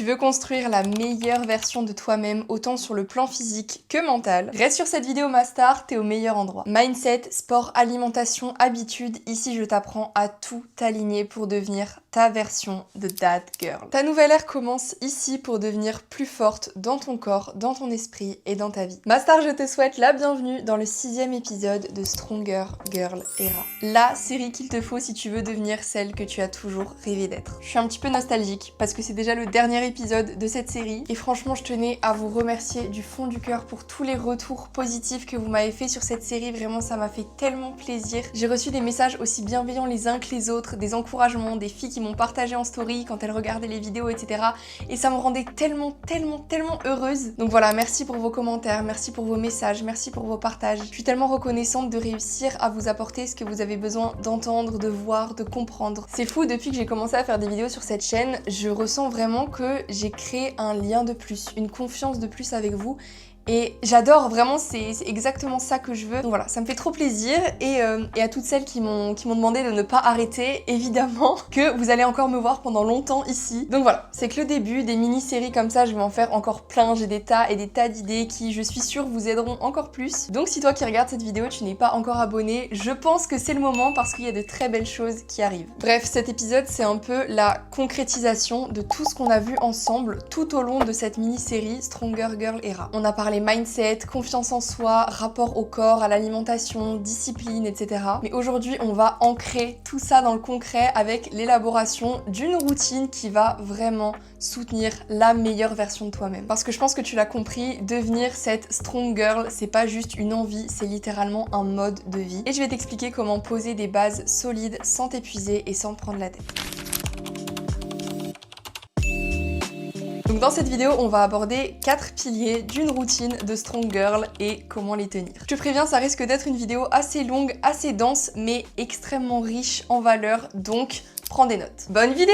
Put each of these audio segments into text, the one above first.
Tu veux construire la meilleure version de toi-même, autant sur le plan physique que mental? Reste sur cette vidéo ma star, t'es au meilleur endroit. Mindset, sport, alimentation, habitude, ici je t'apprends à tout aligner pour devenir ta version de that girl. Ta nouvelle ère commence ici pour devenir plus forte dans ton corps, dans ton esprit et dans ta vie. Ma star, je te souhaite la bienvenue dans le 6e épisode de Stronger Girl Era. La série qu'il te faut si tu veux devenir celle que tu as toujours rêvé d'être. Je suis un petit peu nostalgique parce que c'est déjà le dernier épisode de cette série et franchement je tenais à vous remercier du fond du cœur pour tous les retours positifs que vous m'avez fait sur cette série. Vraiment ça m'a fait tellement plaisir. J'ai reçu des messages aussi bienveillants les uns que les autres, des encouragements, des filles qui m'ont partagé en story quand elles regardaient les vidéos, etc. Et ça me rendait tellement heureuse. Donc voilà, merci pour vos commentaires, merci pour vos messages, merci pour vos partages. Je suis tellement reconnaissante de réussir à vous apporter ce que vous avez besoin d'entendre, de voir, de comprendre. C'est fou, depuis que j'ai commencé à faire des vidéos sur cette chaîne, je ressens vraiment que j'ai créé un lien de plus, une confiance de plus avec vous. Et j'adore, vraiment, c'est exactement ça que je veux. Donc voilà, ça me fait trop plaisir. Et à toutes celles qui m'ont demandé de ne pas arrêter, évidemment, que vous allez encore me voir pendant longtemps ici. Donc voilà, c'est que le début, des mini-séries comme ça, je vais en faire encore plein. J'ai des tas et des tas d'idées qui, je suis sûre, vous aideront encore plus. Donc si toi qui regardes cette vidéo, tu n'es pas encore abonné, je pense que c'est le moment parce qu'il y a de très belles choses qui arrivent. Bref, cet épisode, c'est un peu la concrétisation de tout ce qu'on a vu ensemble tout au long de cette mini-série Stronger Girl Era. On a parlé mindset, confiance en soi, rapport au corps, à l'alimentation, discipline, etc. Mais aujourd'hui, on va ancrer tout ça dans le concret avec l'élaboration d'une routine qui va vraiment soutenir la meilleure version de toi-même. Parce que je pense que tu l'as compris, devenir cette strong girl, c'est pas juste une envie, c'est littéralement un mode de vie. Et je vais t'expliquer comment poser des bases solides sans t'épuiser et sans te prendre la tête. Donc dans cette vidéo, on va aborder 4 piliers d'une routine de strong girl et comment les tenir. Je te préviens, ça risque d'être une vidéo assez longue, assez dense, mais extrêmement riche en valeur, donc prends des notes. Bonne vidéo!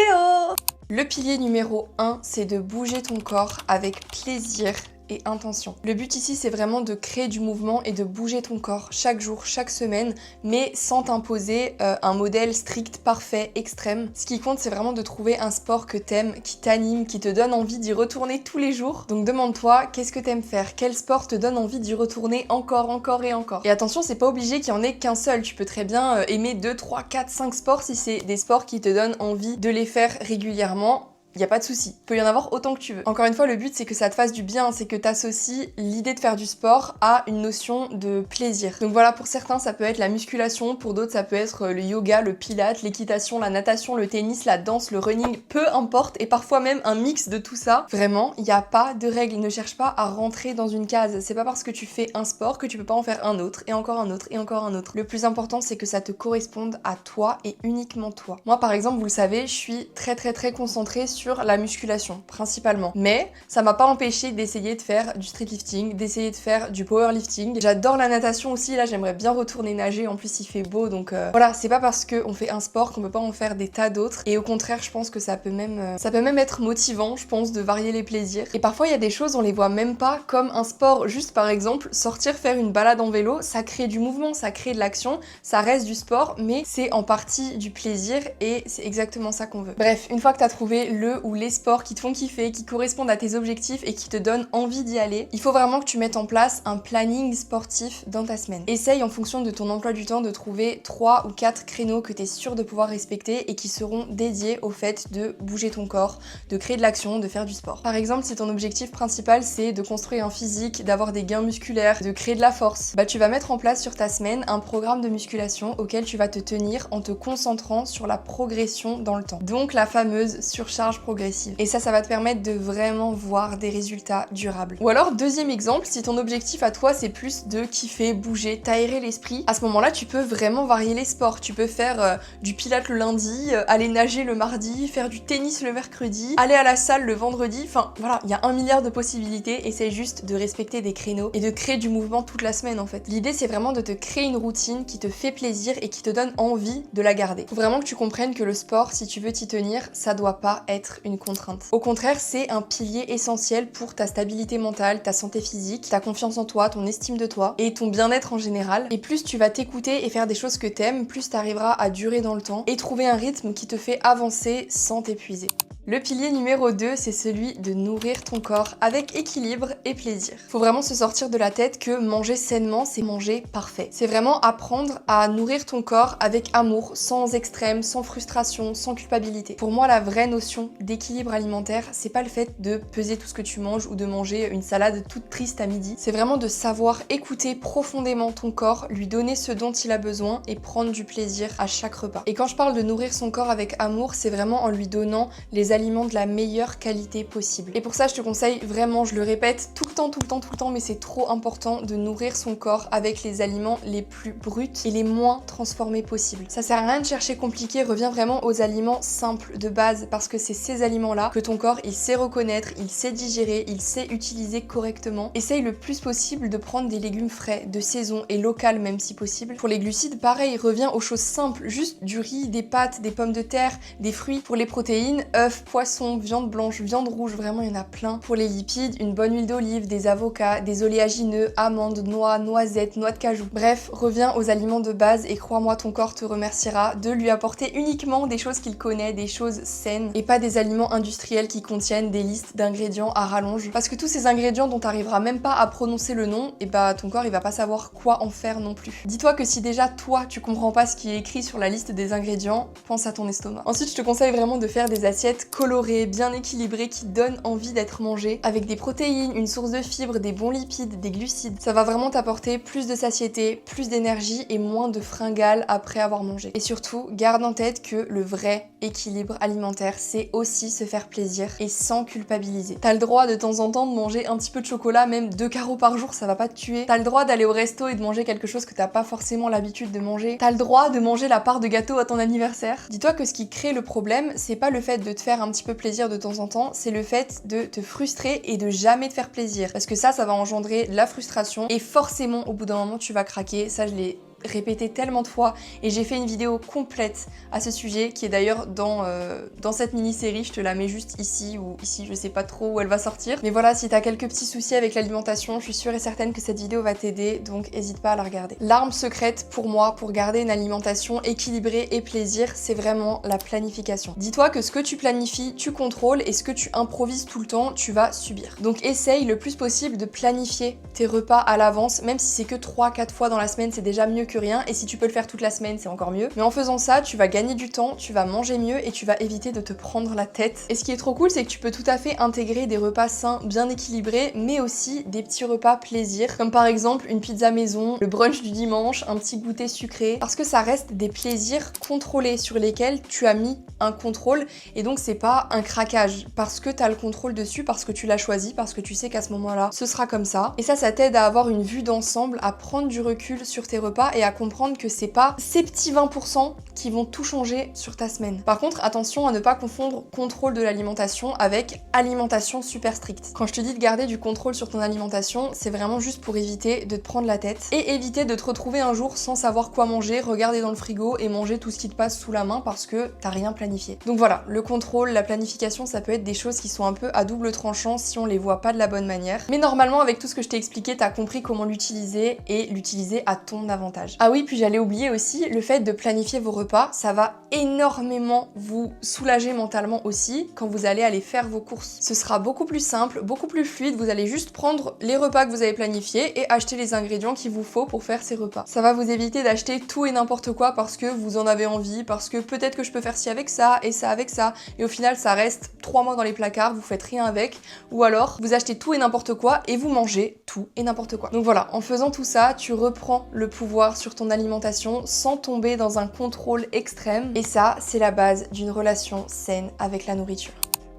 Le pilier numéro 1, c'est de bouger ton corps avec plaisir et intention. Le but ici, c'est vraiment de créer du mouvement et de bouger ton corps chaque jour, chaque semaine, mais sans t'imposer un modèle strict, parfait, extrême. Ce qui compte, c'est vraiment de trouver un sport que t'aimes, qui t'anime, qui te donne envie d'y retourner tous les jours. Donc demande-toi, qu'est-ce que t'aimes faire? Quel sport te donne envie d'y retourner encore et encore? Et attention, c'est pas obligé qu'il y en ait qu'un seul. Tu peux très bien aimer 2, 3, 4, 5 sports si c'est des sports qui te donnent envie de les faire régulièrement. Y a pas de souci, il peut y en avoir autant que tu veux. Encore une fois, le but c'est que ça te fasse du bien, c'est que t'associes l'idée de faire du sport à une notion de plaisir. Donc voilà, pour certains ça peut être la musculation, pour d'autres ça peut être le yoga, le pilates, l'équitation, la natation, le tennis, la danse, le running, peu importe, et parfois même un mix de tout ça. Vraiment, il n'y a pas de règle, ne cherche pas à rentrer dans une case. C'est pas parce que tu fais un sport que tu peux pas en faire un autre, et encore un autre, et encore un autre. Le plus important c'est que ça te corresponde à toi et uniquement toi. Moi par exemple, vous le savez, je suis très concentrée sur la musculation principalement, mais ça m'a pas empêché d'essayer de faire du street lifting, d'essayer de faire du powerlifting. J'adore la natation aussi, là j'aimerais bien retourner nager, en plus il fait beau, donc voilà, c'est pas parce qu'on fait un sport qu'on peut pas en faire des tas d'autres, et au contraire je pense que ça peut même être motivant, je pense, de varier les plaisirs. Et parfois il y a des choses on les voit même pas comme un sport, juste par exemple sortir faire une balade en vélo, ça crée du mouvement, ça crée de l'action, ça reste du sport, mais c'est en partie du plaisir et c'est exactement ça qu'on veut. Bref, une fois que t'as trouvé le ou les sports qui te font kiffer, qui correspondent à tes objectifs et qui te donnent envie d'y aller, il faut vraiment que tu mettes en place un planning sportif dans ta semaine. Essaye en fonction de ton emploi du temps de trouver 3 ou 4 créneaux que tu es sûr de pouvoir respecter et qui seront dédiés au fait de bouger ton corps, de créer de l'action, de faire du sport. Par exemple, si ton objectif principal c'est de construire un physique, d'avoir des gains musculaires, de créer de la force, bah tu vas mettre en place sur ta semaine un programme de musculation auquel tu vas te tenir en te concentrant sur la progression dans le temps. Donc la fameuse surcharge progressive. Et ça va te permettre de vraiment voir des résultats durables. Ou alors, deuxième exemple, si ton objectif à toi c'est plus de kiffer, bouger, t'aérer l'esprit, à ce moment-là tu peux vraiment varier les sports. Tu peux faire du pilates le lundi, aller nager le mardi, faire du tennis le mercredi, aller à la salle le vendredi, enfin voilà, il y a 1 milliard de possibilités. Essaye juste de respecter des créneaux et de créer du mouvement toute la semaine en fait. L'idée c'est vraiment de te créer une routine qui te fait plaisir et qui te donne envie de la garder. Faut vraiment que tu comprennes que le sport, si tu veux t'y tenir, ça doit pas être une contrainte. Au contraire, c'est un pilier essentiel pour ta stabilité mentale, ta santé physique, ta confiance en toi, ton estime de toi et ton bien-être en général. Et plus tu vas t'écouter et faire des choses que t'aimes, plus t'arriveras à durer dans le temps et trouver un rythme qui te fait avancer sans t'épuiser. Le pilier numéro 2, c'est celui de nourrir ton corps avec équilibre et plaisir. Faut vraiment se sortir de la tête que manger sainement, c'est manger parfait. C'est vraiment apprendre à nourrir ton corps avec amour, sans extrême, sans frustration, sans culpabilité. Pour moi, la vraie notion d'équilibre alimentaire, c'est pas le fait de peser tout ce que tu manges ou de manger une salade toute triste à midi. C'est vraiment de savoir écouter profondément ton corps, lui donner ce dont il a besoin et prendre du plaisir à chaque repas. Et quand je parle de nourrir son corps avec amour, c'est vraiment en lui donnant les aliments de la meilleure qualité possible. Et pour ça, je te conseille vraiment, je le répète tout le temps, mais c'est trop important de nourrir son corps avec les aliments les plus bruts et les moins transformés possibles. Ça sert à rien de chercher compliqué, reviens vraiment aux aliments simples de base parce que c'est ces aliments-là que ton corps, il sait reconnaître, il sait digérer, il sait utiliser correctement. Essaye le plus possible de prendre des légumes frais, de saison et local même si possible. Pour les glucides, pareil, reviens aux choses simples, juste du riz, des pâtes, des pommes de terre, des fruits. Pour les protéines, œufs, poissons, viande blanche, viande rouge, vraiment il y en a plein. Pour les lipides, une bonne huile d'olive, des avocats, des oléagineux, amandes, noix, noisettes, noix de cajou. Bref, reviens aux aliments de base et crois-moi, ton corps te remerciera de lui apporter uniquement des choses qu'il connaît, des choses saines et pas des aliments industriels qui contiennent des listes d'ingrédients à rallonge. Parce que tous ces ingrédients dont t'arriveras même pas à prononcer le nom, et bah ton corps il va pas savoir quoi en faire non plus. Dis-toi que si déjà toi tu comprends pas ce qui est écrit sur la liste des ingrédients, pense à ton estomac. Ensuite, je te conseille vraiment de faire des assiettes colorées, bien équilibrées, qui donnent envie d'être mangées, avec des protéines, une source de fibres, des bons lipides, des glucides. Ça va vraiment t'apporter plus de satiété, plus d'énergie et moins de fringales après avoir mangé. Et surtout, garde en tête que le vrai équilibre alimentaire, c'est aussi se faire plaisir et sans culpabiliser. T'as le droit de temps en temps de manger un petit peu de chocolat, même 2 carreaux par jour, ça va pas te tuer. T'as le droit d'aller au resto et de manger quelque chose que t'as pas forcément l'habitude de manger. T'as le droit de manger la part de gâteau à ton anniversaire. Dis-toi que ce qui crée le problème, c'est pas le fait de te faire un petit peu plaisir de temps en temps, c'est le fait de te frustrer et de jamais te faire plaisir. Parce que ça va engendrer de la frustration et forcément au bout d'un moment tu vas craquer. Ça, je l'ai répété tellement de fois et j'ai fait une vidéo complète à ce sujet qui est d'ailleurs dans cette mini-série, je te la mets juste ici ou ici, je sais pas trop où elle va sortir. Mais voilà, si t'as quelques petits soucis avec l'alimentation, je suis sûre et certaine que cette vidéo va t'aider, donc n'hésite pas à la regarder. L'arme secrète pour moi, pour garder une alimentation équilibrée et plaisir, c'est vraiment la planification. Dis-toi que ce que tu planifies, tu contrôles et ce que tu improvises tout le temps, tu vas subir. Donc essaye le plus possible de planifier tes repas à l'avance, même si c'est que 3-4 fois dans la semaine, c'est déjà mieux que rien, et si tu peux le faire toute la semaine, c'est encore mieux. Mais en faisant ça, tu vas gagner du temps, tu vas manger mieux et tu vas éviter de te prendre la tête. Et ce qui est trop cool, c'est que tu peux tout à fait intégrer des repas sains, bien équilibrés, mais aussi des petits repas plaisir, comme par exemple une pizza maison, le brunch du dimanche, un petit goûter sucré, parce que ça reste des plaisirs contrôlés sur lesquels tu as mis un contrôle, et donc c'est pas un craquage, parce que t'as le contrôle dessus, parce que tu l'as choisi, parce que tu sais qu'à ce moment-là, ce sera comme ça. Et ça t'aide à avoir une vue d'ensemble, à prendre du recul sur tes repas et à comprendre que c'est pas ces petits 20% qui vont tout changer sur ta semaine. Par contre, attention à ne pas confondre contrôle de l'alimentation avec alimentation super stricte. Quand je te dis de garder du contrôle sur ton alimentation, c'est vraiment juste pour éviter de te prendre la tête et éviter de te retrouver un jour sans savoir quoi manger, regarder dans le frigo et manger tout ce qui te passe sous la main parce que t'as rien planifié. Donc voilà, le contrôle, la planification, ça peut être des choses qui sont un peu à double tranchant si on les voit pas de la bonne manière. Mais normalement, avec tout ce que je t'ai expliqué, t'as compris comment l'utiliser et l'utiliser à ton avantage. Ah oui, puis j'allais oublier aussi, le fait de planifier vos repas, ça va énormément vous soulager mentalement aussi quand vous allez aller faire vos courses. Ce sera beaucoup plus simple, beaucoup plus fluide, vous allez juste prendre les repas que vous avez planifiés et acheter les ingrédients qu'il vous faut pour faire ces repas. Ça va vous éviter d'acheter tout et n'importe quoi parce que vous en avez envie, parce que peut-être que je peux faire ci avec ça et ça avec ça, et au final ça reste 3 mois dans les placards, vous faites rien avec, ou alors vous achetez tout et n'importe quoi et vous mangez tout et n'importe quoi. Donc voilà, en faisant tout ça, tu reprends le pouvoir sur ton alimentation sans tomber dans un contrôle extrême, et ça, c'est la base d'une relation saine avec la nourriture.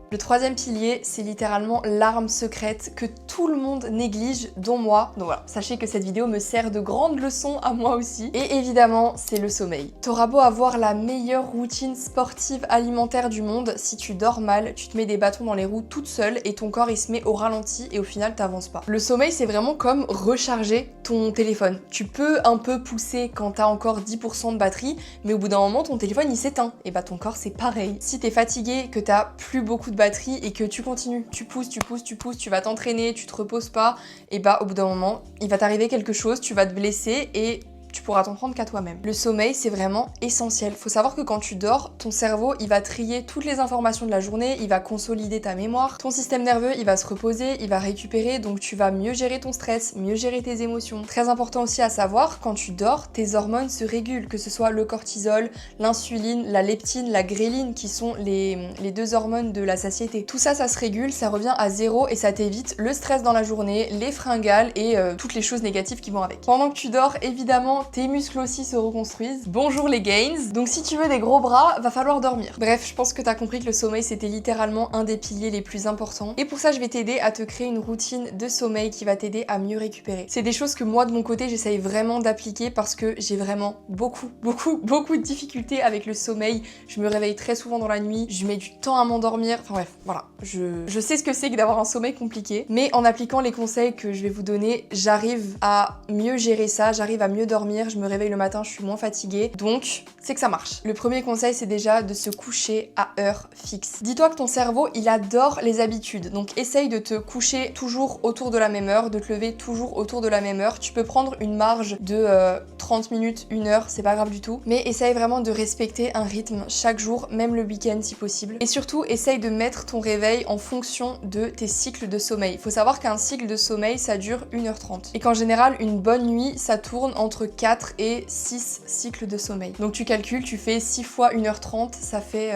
Le troisième pilier, c'est littéralement l'arme secrète que tout le monde néglige, dont moi. Donc voilà, sachez que cette vidéo me sert de grande leçon à moi aussi. Et évidemment, c'est le sommeil. T'auras beau avoir la meilleure routine sportive alimentaire du monde, si tu dors mal, tu te mets des bâtons dans les roues toute seule et ton corps il se met au ralenti et au final t'avances pas. Le sommeil, c'est vraiment comme recharger ton téléphone. Tu peux un peu pousser quand t'as encore 10% de batterie, mais au bout d'un moment, ton téléphone il s'éteint. Et bah ton corps c'est pareil. Si t'es fatigué, que t'as plus beaucoup de batterie et que tu continues, tu pousses, tu vas t'entraîner, tu te reposes pas, et bah au bout d'un moment, il va t'arriver quelque chose, tu vas te blesser et tu pourras t'en prendre qu'à toi-même. Le sommeil, c'est vraiment essentiel. Faut savoir que quand tu dors, ton cerveau, il va trier toutes les informations de la journée, il va consolider ta mémoire, ton système nerveux, il va se reposer, il va récupérer, donc tu vas mieux gérer ton stress, mieux gérer tes émotions. Très important aussi à savoir, quand tu dors, tes hormones se régulent, que ce soit le cortisol, l'insuline, la leptine, la gréline, qui sont les deux hormones de la satiété. Tout ça, ça se régule, ça revient à zéro et ça t'évite le stress dans la journée, les fringales et toutes les choses négatives qui vont avec. Pendant que tu dors, évidemment, tes muscles aussi se reconstruisent. Bonjour les gains. Donc si tu veux des gros bras, va falloir dormir. Bref, je pense que t'as compris que le sommeil, c'était littéralement un des piliers les plus importants. Et pour ça, je vais t'aider à te créer une routine de sommeil qui va t'aider à mieux récupérer. C'est des choses que moi, de mon côté, j'essaye vraiment d'appliquer parce que j'ai vraiment beaucoup de difficultés avec le sommeil. Je me réveille très souvent dans la nuit, je mets du temps à m'endormir. Enfin bref, voilà. Je sais ce que c'est que d'avoir un sommeil compliqué, mais en appliquant les conseils que je vais vous donner, j'arrive à mieux gérer ça, j'arrive à mieux dormir, je me réveille le matin, je suis moins fatiguée, donc c'est que ça marche. Le premier conseil, c'est déjà de se coucher à heure fixe. Dis-toi que ton cerveau, il adore les habitudes, donc essaye de te coucher toujours autour de la même heure, de te lever toujours autour de la même heure. Tu peux prendre une marge de 30 minutes, 1 heure, c'est pas grave du tout, mais essaye vraiment de respecter un rythme chaque jour, même le week-end si possible. Et surtout, essaye de mettre ton réveil en fonction de tes cycles de sommeil. Il faut savoir qu'un cycle de sommeil, ça dure 1h30. Et qu'en général, une bonne nuit, ça tourne entre 4 et 6 cycles de sommeil. Donc tu calcules, tu fais 6 fois 1h30, ça fait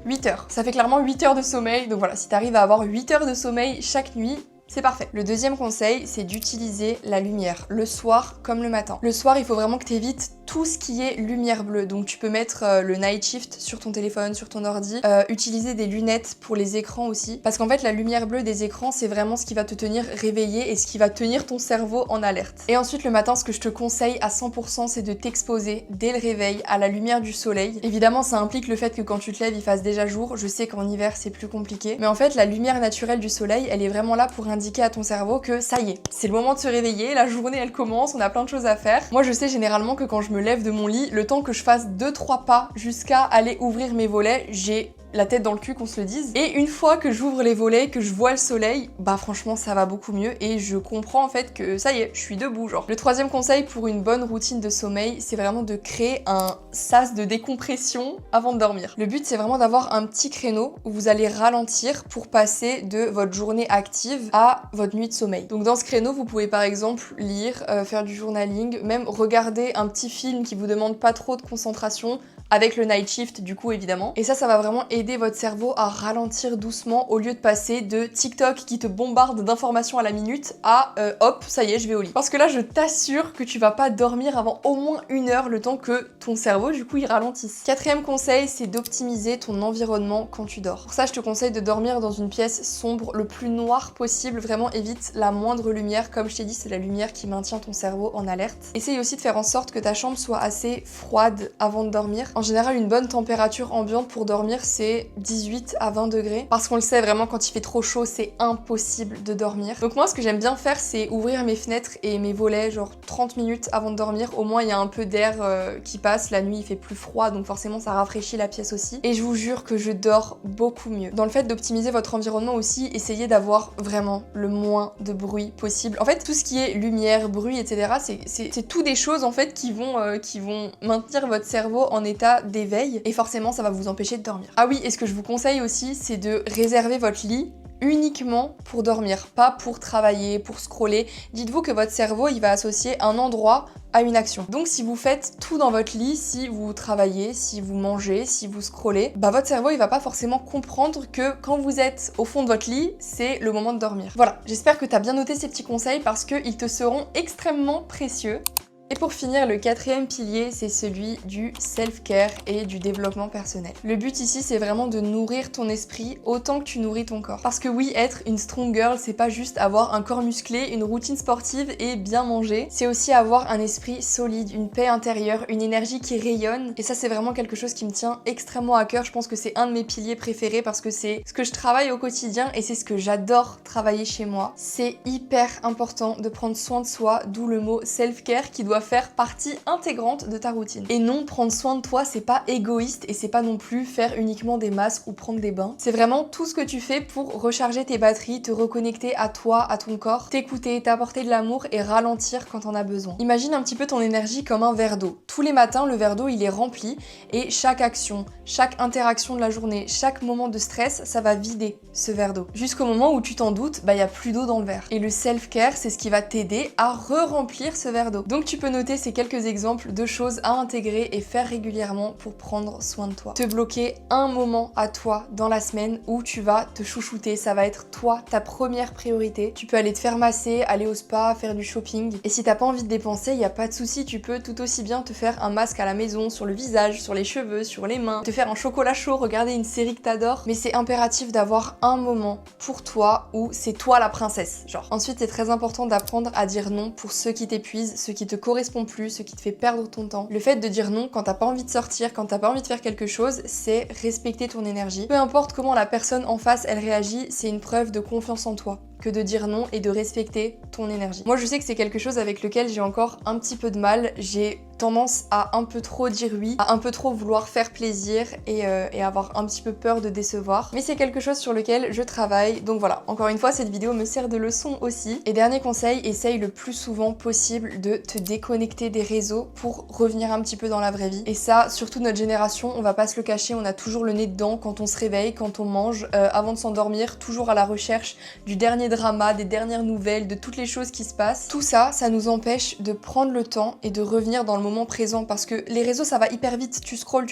8 heures. Ça fait clairement 8 heures de sommeil. Donc voilà, si t'arrives à avoir 8 heures de sommeil chaque nuit, c'est parfait. Le deuxième conseil, c'est d'utiliser la lumière, le soir comme le matin. Le soir, il faut vraiment que tu évites tout ce qui est lumière bleue. Donc tu peux mettre le night shift sur ton téléphone, sur ton ordi, utiliser des lunettes pour les écrans aussi. Parce qu'en fait, la lumière bleue des écrans, c'est vraiment ce qui va te tenir réveillé et ce qui va tenir ton cerveau en alerte. Et ensuite, le matin, ce que je te conseille à 100%, c'est de t'exposer dès le réveil à la lumière du soleil. Évidemment, ça implique le fait que quand tu te lèves, il fasse déjà jour. Je sais qu'en hiver, c'est plus compliqué. Mais en fait, la lumière naturelle du soleil, elle est vraiment là pour indiquer à ton cerveau que ça y est, c'est le moment de se réveiller, la journée elle commence, on a plein de choses à faire. Moi je sais généralement que quand je me lève de mon lit, le temps que je fasse 2-3 pas jusqu'à aller ouvrir mes volets, j'ai la tête dans le cul qu'on se le dise. Et une fois que j'ouvre les volets, que je vois le soleil, bah franchement ça va beaucoup mieux et je comprends en fait que ça y est, je suis debout genre. Le troisième conseil pour une bonne routine de sommeil, c'est vraiment de créer un sas de décompression avant de dormir. Le but c'est vraiment d'avoir un petit créneau où vous allez ralentir pour passer de votre journée active à votre nuit de sommeil. Donc dans ce créneau, vous pouvez par exemple lire, faire du journaling, même regarder un petit film qui vous demande pas trop de concentration, avec le night shift du coup évidemment. Et ça va vraiment aider votre cerveau à ralentir doucement au lieu de passer de TikTok qui te bombarde d'informations à la minute à hop, ça y est, je vais au lit. Parce que là, je t'assure que tu vas pas dormir avant au moins 1 heure le temps que ton cerveau du coup il ralentisse. Quatrième conseil, c'est d'optimiser ton environnement quand tu dors. Pour ça, je te conseille de dormir dans une pièce sombre, le plus noir possible. Vraiment évite la moindre lumière. Comme je t'ai dit, c'est la lumière qui maintient ton cerveau en alerte. Essaye aussi de faire en sorte que ta chambre soit assez froide avant de dormir. En général, une bonne température ambiante pour dormir, c'est 18 à 20 degrés. Parce qu'on le sait, vraiment, quand il fait trop chaud, c'est impossible de dormir. Donc moi, ce que j'aime bien faire, c'est ouvrir mes fenêtres et mes volets, genre 30 minutes avant de dormir. Au moins, il y a un peu d'air qui passe. La nuit, il fait plus froid, donc forcément, ça rafraîchit la pièce aussi. Et je vous jure que je dors beaucoup mieux. Dans le fait d'optimiser votre environnement aussi, essayez d'avoir vraiment le moins de bruit possible. En fait, tout ce qui est lumière, bruit, etc., c'est tout des choses, en fait, qui vont maintenir votre cerveau en état d'éveil et forcément ça va vous empêcher de dormir. Ah oui, et ce que je vous conseille aussi, c'est de réserver votre lit uniquement pour dormir, pas pour travailler, pour scroller. Dites-vous que votre cerveau, il va associer un endroit à une action. Donc si vous faites tout dans votre lit, si vous travaillez, si vous mangez, si vous scrollez, bah votre cerveau il va pas forcément comprendre que quand vous êtes au fond de votre lit, c'est le moment de dormir. Voilà, j'espère que t'as bien noté ces petits conseils parce qu'ils te seront extrêmement précieux. Et pour finir, le quatrième pilier, c'est celui du self-care et du développement personnel. Le but ici, c'est vraiment de nourrir ton esprit autant que tu nourris ton corps. Parce que oui, être une strong girl, c'est pas juste avoir un corps musclé, une routine sportive et bien manger. C'est aussi avoir un esprit solide, une paix intérieure, une énergie qui rayonne. Et ça, c'est vraiment quelque chose qui me tient extrêmement à cœur. Je pense que c'est un de mes piliers préférés parce que c'est ce que je travaille au quotidien et c'est ce que j'adore travailler chez moi. C'est hyper important de prendre soin de soi, d'où le mot self-care qui doit doit faire partie intégrante de ta routine. Et non, prendre soin de toi, c'est pas égoïste et c'est pas non plus faire uniquement des masques ou prendre des bains. C'est vraiment tout ce que tu fais pour recharger tes batteries, te reconnecter à toi, à ton corps, t'écouter, t'apporter de l'amour et ralentir quand t'en as besoin. Imagine un petit peu ton énergie comme un verre d'eau. Tous les matins, le verre d'eau, il est rempli et chaque action, chaque interaction de la journée, chaque moment de stress, ça va vider ce verre d'eau. Jusqu'au moment où tu t'en doutes, il y a plus d'eau dans le verre. Et le self-care, c'est ce qui va t'aider à re-remplir ce verre d'eau. Donc tu peux noter ces quelques exemples de choses à intégrer et faire régulièrement pour prendre soin de toi. Te bloquer un moment à toi dans la semaine où tu vas te chouchouter, ça va être toi, ta première priorité. Tu peux aller te faire masser, aller au spa, faire du shopping. Et si t'as pas envie de dépenser, il y a pas de souci, tu peux tout aussi bien te faire un masque à la maison, sur le visage, sur les cheveux, sur les mains, te faire un chocolat chaud, regarder une série que t'adores. Mais c'est impératif d'avoir un moment pour toi où c'est toi la princesse, genre. Ensuite, c'est très important d'apprendre à dire non pour ceux qui t'épuisent, ceux qui te correspondent plus, ceux qui te fait perdre ton temps. Le fait de dire non quand t'as pas envie de sortir, quand t'as pas envie de faire quelque chose, c'est respecter ton énergie. Peu importe comment la personne en face elle réagit, c'est une preuve de confiance en toi que de dire non et de respecter ton énergie. Moi je sais que c'est quelque chose avec lequel j'ai encore un petit peu de mal, j'ai tendance à un peu trop dire oui, à un peu trop vouloir faire plaisir et avoir un petit peu peur de décevoir. Mais c'est quelque chose sur lequel je travaille, donc voilà. Encore une fois, cette vidéo me sert de leçon aussi. Et dernier conseil, essaye le plus souvent possible de te déconnecter des réseaux pour revenir un petit peu dans la vraie vie. Et ça, surtout notre génération, on va pas se le cacher, on a toujours le nez dedans quand on se réveille, quand on mange, avant de s'endormir, toujours à la recherche du dernier drama, des dernières nouvelles, de toutes les choses qui se passent. Tout ça, ça nous empêche de prendre le temps et de revenir dans le moment présent parce que les réseaux ça va hyper vite, tu scrolles,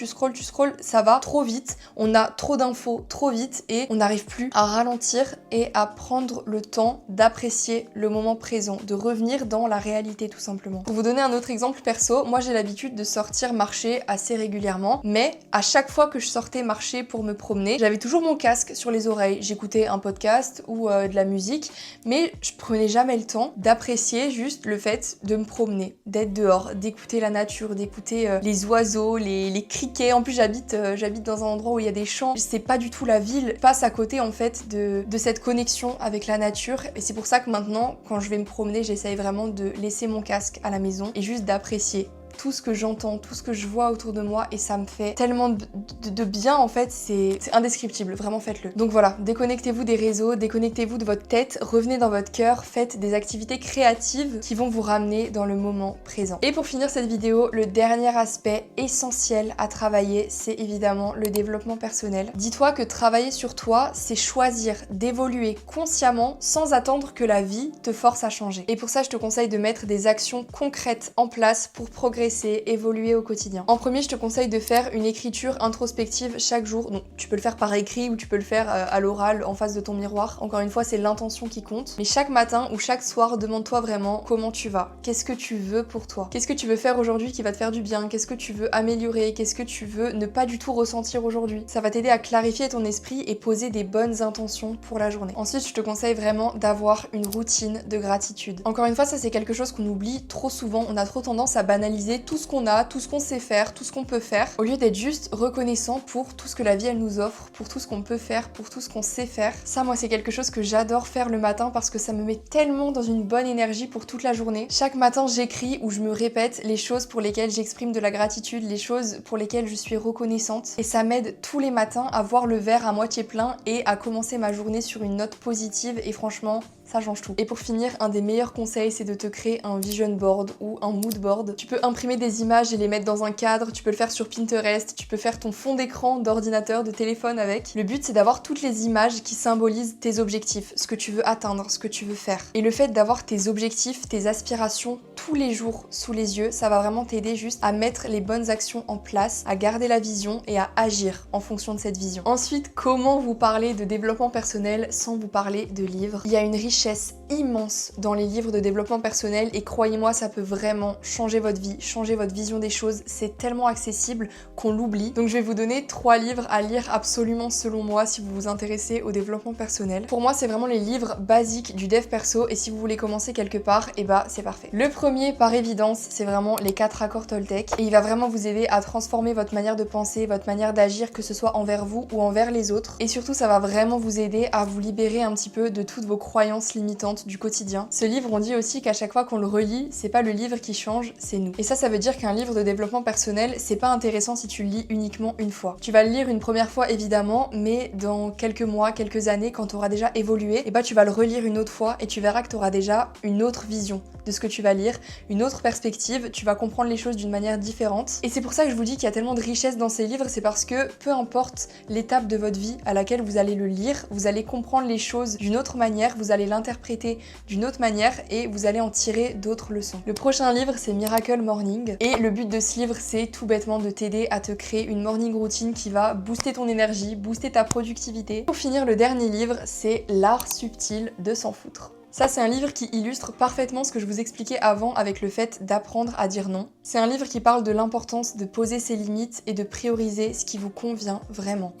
ça va trop vite, on a trop d'infos trop vite et on n'arrive plus à ralentir et à prendre le temps d'apprécier le moment présent, de revenir dans la réalité tout simplement. Pour vous donner un autre exemple perso, moi j'ai l'habitude de sortir marcher assez régulièrement, mais à chaque fois que je sortais marcher pour me promener, j'avais toujours mon casque sur les oreilles, j'écoutais un podcast ou de la musique, mais je prenais jamais le temps d'apprécier juste le fait de me promener, d'être dehors, d'écouter la nature, d'écouter les oiseaux, les criquets. En plus j'habite dans un endroit où il y a des champs, c'est pas du tout la ville, je passe à côté en fait de cette connexion avec la nature et c'est pour ça que maintenant quand je vais me promener j'essaye vraiment de laisser mon casque à la maison et juste d'apprécier tout ce que j'entends, tout ce que je vois autour de moi et ça me fait tellement de bien en fait, c'est indescriptible, vraiment faites-le. Donc voilà, déconnectez-vous des réseaux, déconnectez-vous de votre tête, revenez dans votre cœur, faites des activités créatives qui vont vous ramener dans le moment présent. Et pour finir cette vidéo, le dernier aspect essentiel à travailler, c'est évidemment le développement personnel. Dis-toi que travailler sur toi, c'est choisir d'évoluer consciemment sans attendre que la vie te force à changer. Et pour ça, je te conseille de mettre des actions concrètes en place pour progresser, évoluer au quotidien. En premier, je te conseille de faire une écriture introspective chaque jour. Donc, tu peux le faire par écrit ou tu peux le faire à l'oral en face de ton miroir. Encore une fois, c'est l'intention qui compte. Mais chaque matin ou chaque soir, demande-toi vraiment comment tu vas. Qu'est-ce que tu veux pour toi? Qu'est-ce que tu veux faire aujourd'hui qui va te faire du bien? Qu'est-ce que tu veux améliorer? Qu'est-ce que tu veux ne pas du tout ressentir aujourd'hui? Ça va t'aider à clarifier ton esprit et poser des bonnes intentions pour la journée. Ensuite, je te conseille vraiment d'avoir une routine de gratitude. Encore une fois, ça c'est quelque chose qu'on oublie trop souvent. On a trop tendance à banaliser tout ce qu'on a, tout ce qu'on sait faire, tout ce qu'on peut faire, au lieu d'être juste reconnaissant pour tout ce que la vie elle nous offre, pour tout ce qu'on peut faire, pour tout ce qu'on sait faire. Ça, moi, c'est quelque chose que j'adore faire le matin parce que ça me met tellement dans une bonne énergie pour toute la journée. Chaque matin, j'écris ou je me répète les choses pour lesquelles j'exprime de la gratitude, les choses pour lesquelles je suis reconnaissante. Et ça m'aide tous les matins à voir le verre à moitié plein et à commencer ma journée sur une note positive et franchement, ça change tout. Et pour finir, un des meilleurs conseils, c'est de te créer un vision board ou un mood board. Tu peux imprimer des images et les mettre dans un cadre, tu peux le faire sur Pinterest, tu peux faire ton fond d'écran d'ordinateur, de téléphone avec. Le but, c'est d'avoir toutes les images qui symbolisent tes objectifs, ce que tu veux atteindre, ce que tu veux faire. Et le fait d'avoir tes objectifs, tes aspirations tous les jours sous les yeux, ça va vraiment t'aider juste à mettre les bonnes actions en place, à garder la vision et à agir en fonction de cette vision. Ensuite, comment vous parler de développement personnel sans vous parler de livres? Il y a une richesse immense dans les livres de développement personnel et croyez-moi, ça peut vraiment changer votre vie, changer votre vision des choses. C'est tellement accessible qu'on l'oublie. Donc je vais vous donner 3 livres à lire absolument selon moi si vous vous intéressez au développement personnel. Pour moi, c'est vraiment les livres basiques du dev perso et si vous voulez commencer quelque part, et bah c'est parfait. Le premier premier, par évidence, c'est vraiment les 4 accords Toltec et il va vraiment vous aider à transformer votre manière de penser, votre manière d'agir, que ce soit envers vous ou envers les autres. Et surtout, ça va vraiment vous aider à vous libérer un petit peu de toutes vos croyances limitantes du quotidien. Ce livre, on dit aussi qu'à chaque fois qu'on le relit, c'est pas le livre qui change, c'est nous. Et ça veut dire qu'un livre de développement personnel, c'est pas intéressant si tu le lis uniquement une fois. Tu vas le lire une première fois évidemment, mais dans quelques mois, quelques années, quand tu auras déjà évolué, et bah tu vas le relire une autre fois et tu verras que tu auras déjà une autre vision de ce que tu vas lire, une autre perspective, tu vas comprendre les choses d'une manière différente. Et c'est pour ça que je vous dis qu'il y a tellement de richesse dans ces livres, c'est parce que peu importe l'étape de votre vie à laquelle vous allez le lire, vous allez comprendre les choses d'une autre manière, vous allez l'interpréter d'une autre manière et vous allez en tirer d'autres leçons. Le prochain livre, c'est Miracle Morning et le but de ce livre, c'est tout bêtement de t'aider à te créer une morning routine qui va booster ton énergie, booster ta productivité. Pour finir, le dernier livre, c'est L'art subtil de s'en foutre. Ça, c'est un livre qui illustre parfaitement ce que je vous expliquais avant avec le fait d'apprendre à dire non. C'est un livre qui parle de l'importance de poser ses limites et de prioriser ce qui vous convient vraiment.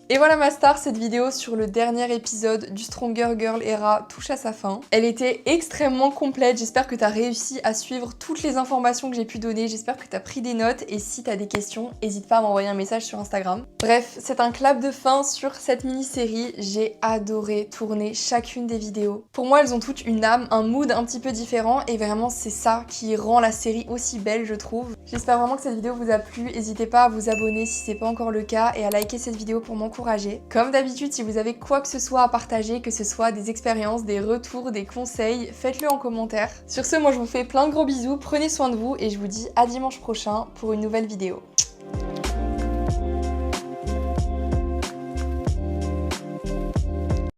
Et voilà ma star, cette vidéo sur le dernier épisode du Stronger Girl Era touche à sa fin. Elle était extrêmement complète, j'espère que tu as réussi à suivre toutes les informations que j'ai pu donner, j'espère que tu as pris des notes et si tu as des questions, n'hésite pas à m'envoyer un message sur Instagram. Bref, c'est un clap de fin sur cette mini-série, j'ai adoré tourner chacune des vidéos. Pour moi, elles ont toutes une âme, un mood un petit peu différent et vraiment c'est ça qui rend la série aussi belle, je trouve. J'espère vraiment que cette vidéo vous a plu, n'hésitez pas à vous abonner si c'est pas encore le cas et à liker cette vidéo pour m'encourager. Comme d'habitude, si vous avez quoi que ce soit à partager, que ce soit des expériences, des retours, des conseils, faites-le en commentaire. Sur ce, moi je vous fais plein de gros bisous, prenez soin de vous et je vous dis à dimanche prochain pour une nouvelle vidéo.